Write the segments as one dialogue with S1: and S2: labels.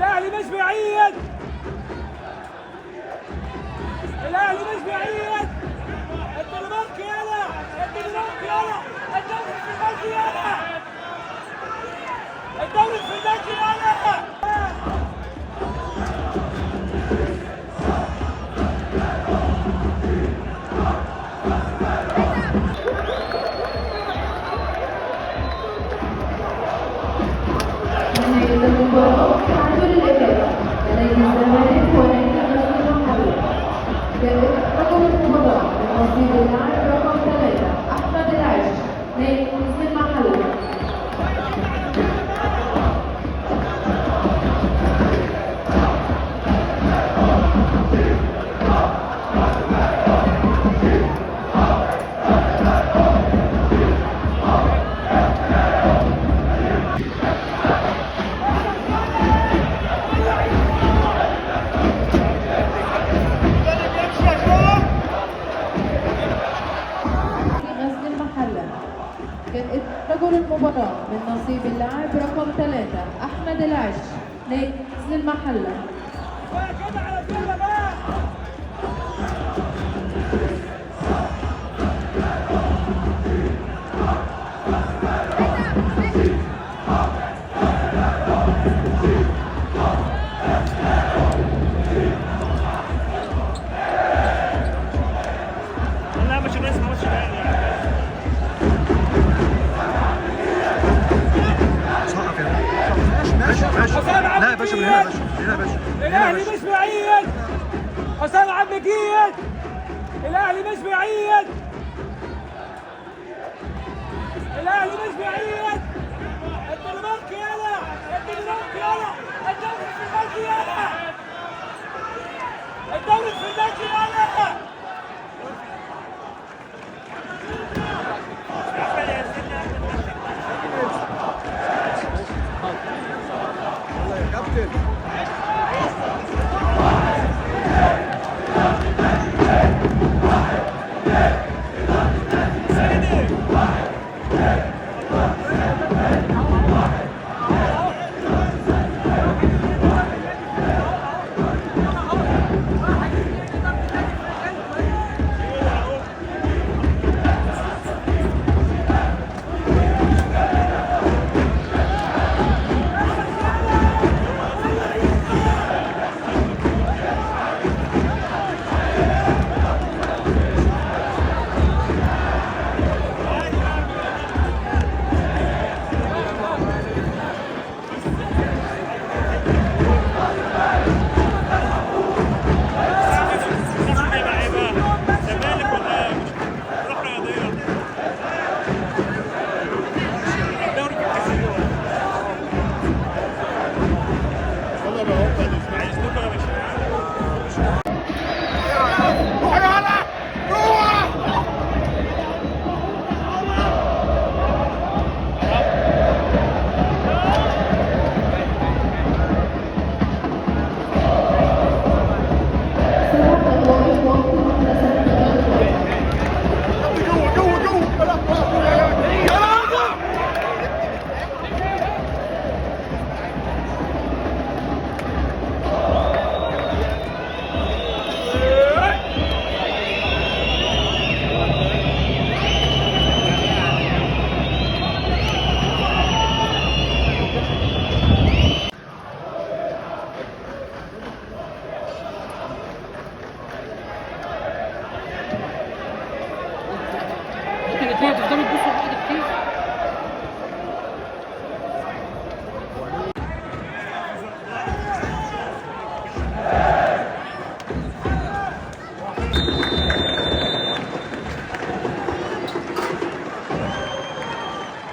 S1: الاهلي مش بعيد، الاهلي مش بعيد. الدنمارك يلا، الدنمارك يلا، الدوري الفنلندي يلا، الدوري الفنلندي يلا.
S2: رقم المباراة نصيب اللاعب رقم 3 أحمد العيش نادي غزل المحلة. رجل المباراة من نصيب اللاعب رقم 3 أحمد العيش نادي غزل المحلة.
S1: كده على كده بقى.
S3: لا مش الناس ما مش
S4: لا يا باشا، من هنا يا باشا، من هنا يا باشا، من هنا يا
S1: الاهلي
S4: باشا.
S1: مش بعيد. حسام عبد المجيد، الاهلي مش بعيد، الاهلي مش بعيد. الدنمارك يلا، الدنمارك يلا، الدوري الفنلندي يلا، الدوري الفنلندي يلا.
S4: يلا يا كابتن.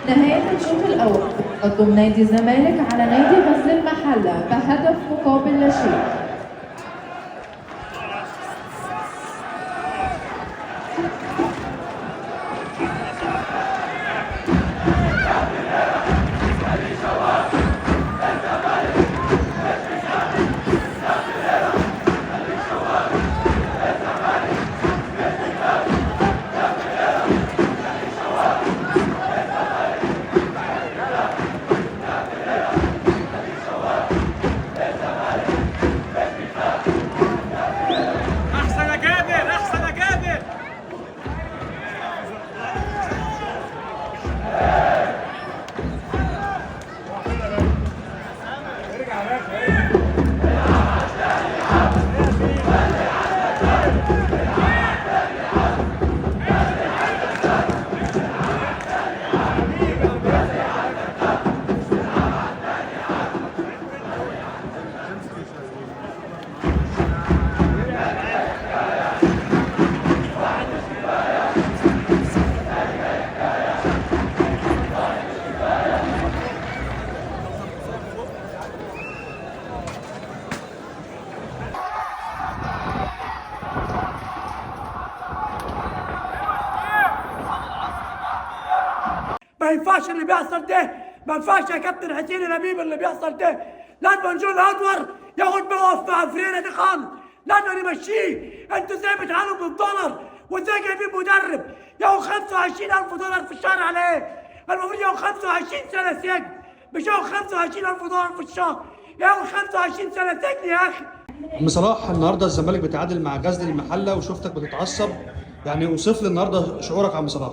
S2: نهاية الشوط الأول قدم نادي الزمالك على نادي غزل المحلة بهدف مقابل لا شيء.
S1: ما ينفعش اللي بيحصل ده، ما ينفعش يا كابتن حسين الأمير اللي بيحصل ده. لازم جون ادوار ياخد موقف مع فريرة دي خالص، لازم يمشيه. انتوا ازاي بتعانوا بالدولار وازاي جايبين مدرب ياخد 25,000 دولار في الشهر على ايه؟ المفروض ياخد 25 سنة سجن، مش ياخد 25,000 دولار في الشهر، ياخد 25 سنة سجن يا اخي.
S3: عم صلاح، النهارده الزمالك بيتعادل مع غزل المحله وشفتك بتتعصب، يعني اوصف لي النهارده شعورك يا عم صلاح.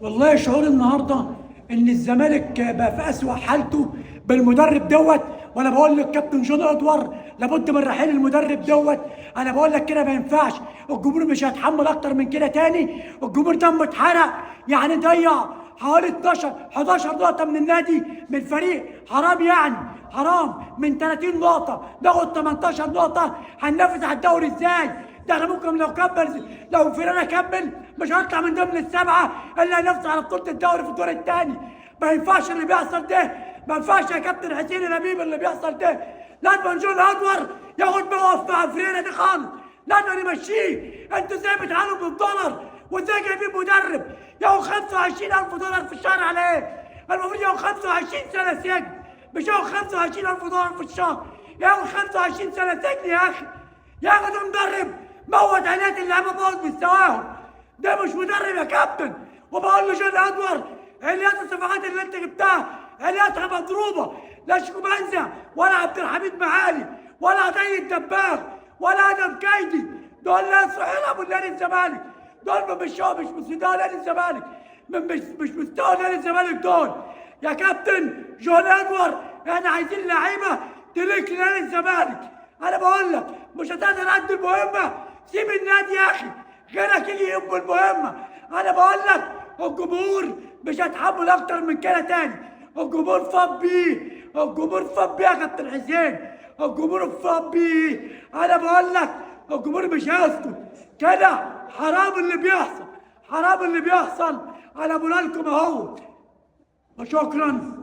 S1: والله شعور النهارده ان الزمالك بقى في اسوأ حالته بالمدرب دوت، وانا بقول لك كابتن جون ادوار لابد من رحيل المدرب دوت. انا بقول لك كده ما ينفعش، الجمهور مش هيتحمل اكتر من كده تاني. الجمهور دمه اتحرق، يعني ضيع حوالي 11 نقطه من النادي من الفريق. حرام يعني، حرام. من 30 نقطه ناخد 18 نقطه، هننافس على الدوري ازاي؟ ده احنا ممكن لو فيرنا كمل مش هنطلع من ضمن السبعه اللي هننافس على بطوله الدوري في الدور الثاني. ما ينفعش اللي بيحصل ده، ما ينفعش يا كابتن حسين الأمير اللي بيحصل ده. لازم جون ادوار ياخد موقف مع فريرة دي خالص، لازم يمشيه. انتوا ازاي بتعانوا بالدولار وازاي جايبين مدرب ياخد 25,000 دولار في الشهر على ايه؟ المفروض ياخد 25 سنة سجن، مش ياخد 25,000 دولار في الشهر، ياخد 25 سنة سجن يا اخي. ياخد مدرب موت عينات اللعيبه، موت مستواهم. ده مش مدرب يا كابتن. وبقول له جون ادوار، عينيات الصفقات اللي انت جبتها عينياتها مضروبه، لا شيكوبانزا ولا عبد الحميد معالي ولا عطيه الدباغ ولا ادم كايدي، دول ناس يلعبوا نادي الزمالك، دول مش مستوى نادي الزمالك، مش مستوى نادي الزمالك دول يا كابتن جون ادوار. احنا عايزين لعيبه تليك لنادي الزمالك. انا بقول لك مش هتقدر قد المهمه، سيب النادي يا اخي، غيرك يجي يبقى المهمه. انا بقول لك الجمهور مش هيتحمل اكتر من كده تاني. الجمهور فاض بيه، الجمهور فاض بيه يا كابتن حسين، الجمهور فاض بيه. انا بقول لك الجمهور مش هيسكت كده. حرام اللي بيحصل، حرام اللي بيحصل. انا بقول لكم اهو. وشكرا.